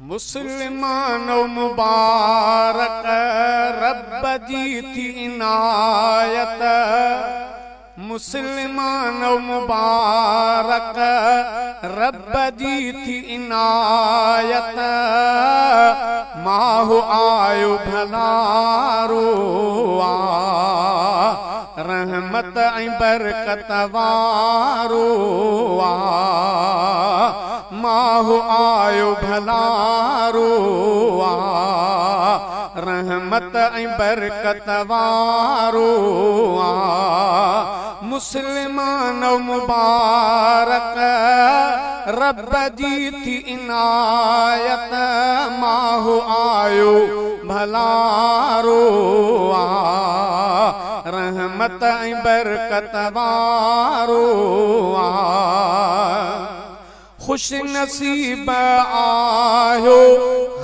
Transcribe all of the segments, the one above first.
मुसलमानो मुबारक रब जी थी इनायत। मुसलमानो मुबारक रब जी थी इनायत। माहु आयो भलारो रहमत ऐं बरकत वारो माहु आयो भलारो रहमत ऐं बरकत वारो मुसलमानो मुबारक रब जी थी इनायत। माहु आयो भलारो रहमत ऐं बरकत वारो खुश नसीब आयो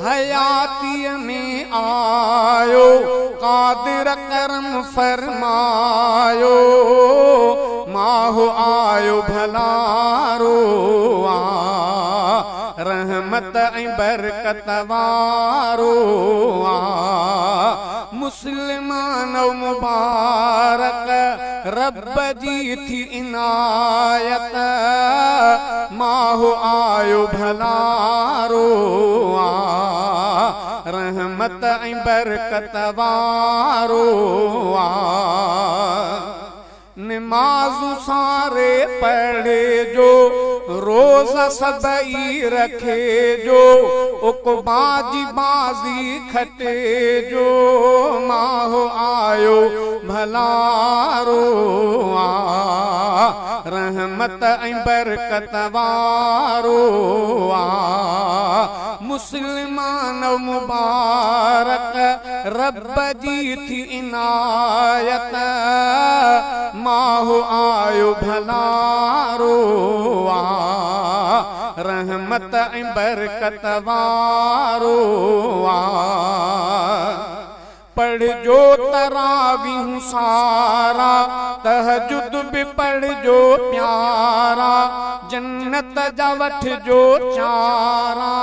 हयातीअ में आयो कादिर करम फरमायो माहु आयो भलारो रहमत ऐं बरकत वारो मुसलमानो मुबारक रब जी थी इनायत। माहु आयो भलारो रहमत ऐं बरकत वारो निमाज़ू सारे पढ़े जो रोज़ा सबई रखे जो उक़बा जी बाज़ी खटे जो माहु आयो भलारो रहमत ऐं बरकत वारो मुसलमानो मुबारक रब जी थी इनायत। माहु आयो भलारो रहमत ऐं बरकत वारो पढ़ जो तरावीहूं सारा तहजुद भी पढ़ जो प्यारा जन्नत जा वठ जो चारा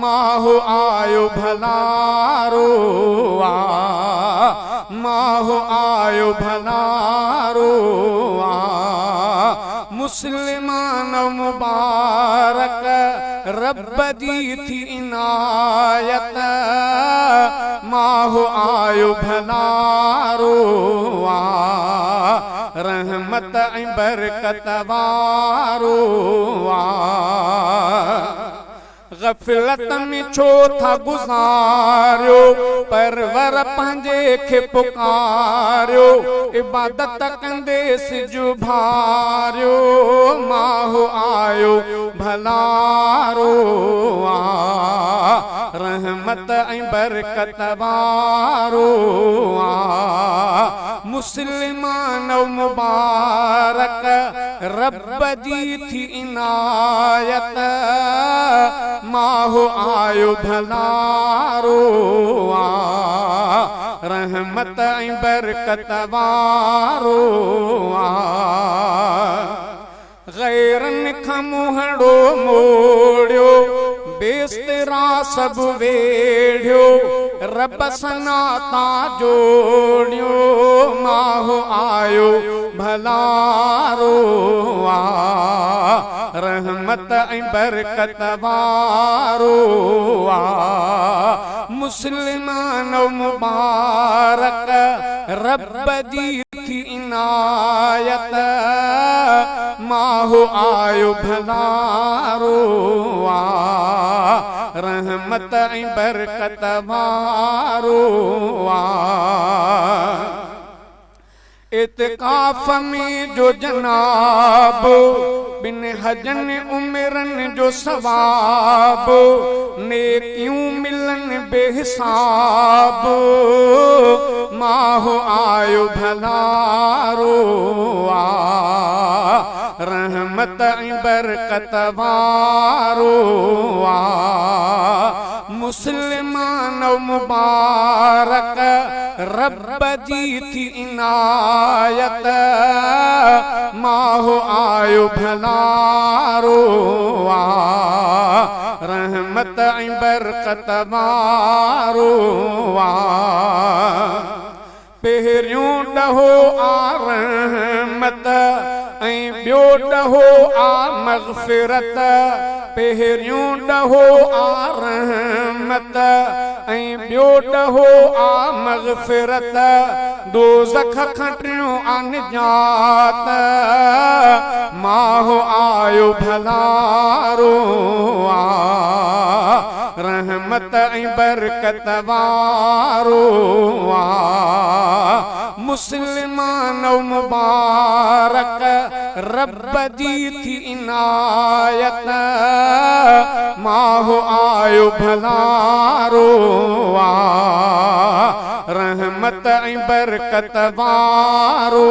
माहु आयो भलारो माहु आयो भलारो मुसलमानो मुबारक रब जी थी इनायत। माहु आयो भलारो रहमत ऐं बरकत वारो गफलत में छो था गुज़ारियो परवर पंहिंजे खे पुकारियो इबादत कंदेसि जो भारियो माहु आयो भलारो रहमत ऐं बरकत वारो मुसलमानो मुबारक रब जी थी इनायत। माहु आयो भलारो रहमत ऐं बरकत वारो गैरन खां मुंहड़ो मोड़ियो बेस्तरा सभु वेढ़ियो रब सनाता जोड़ियो माहु आयो भलारो रहमत ऐं बरकत वारो मुसलमानो मुबारक रब जी थी इनायत। माहु आयो भलारो रहमत ऐं बरकत वारो इत्काफ में जो जनाब बिन हजन उमरन जो सवाब नेकियूं मिलन बेहिसाब माहु आयो भलारो रहमत ऐं बरकत वारो मुसलमानो मुबारक रब जी थी इनायत। माहु आयो भलारो रहमत ऐं बरकत वारो पहिरियों ॾहो आ रहमत ऐं ॿियो ॾहो आ मग़फ़िरत पहिरियों ॾहो आ रहमत ऐं ॿियो ॾहो आ मग़फ़िरत दोज़ख खां टियों आ निजात माहो आयो भलारो रहमत ऐं बरकत वारो मुस्लिमान मुबारक रब जी थी इनायत माहो आयो भलारो रहमत ऐं बरकत वारो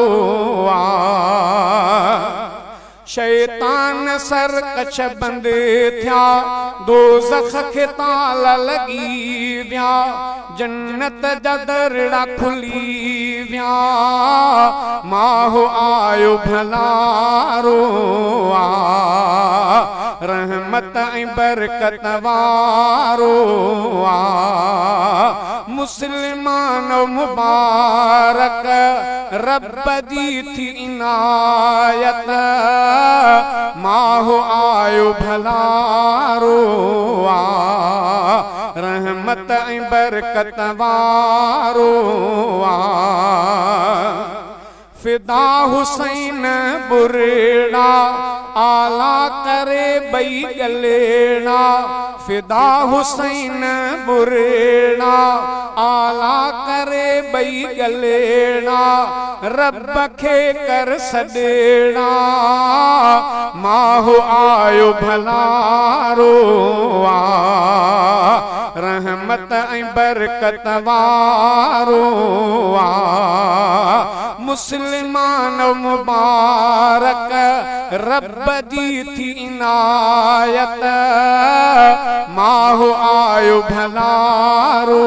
शैतान सरकश बंद थिया दोज़ख खे ताला लॻी विया जन्नत जा दरड़ा खुली विया माहो आयो भलारो रहमत ऐं बरकत वारो मुस्लिमान मुबारक रब जी थी इनायत माहो आयो भलारो रहमत ऐं बरकत वारो फिदा हुसैन बुरेड़ा आला करे बई गलेड़ा फिदा हुसैन बुरेड़ा आला करे बई गलेड़ा रब खे कर सडेड़ा माहो आयो भलारो रहमत ऐं बरकत वारो मुस्लिमान मुबारक रब जी थी इनायत माहो आयो भलारो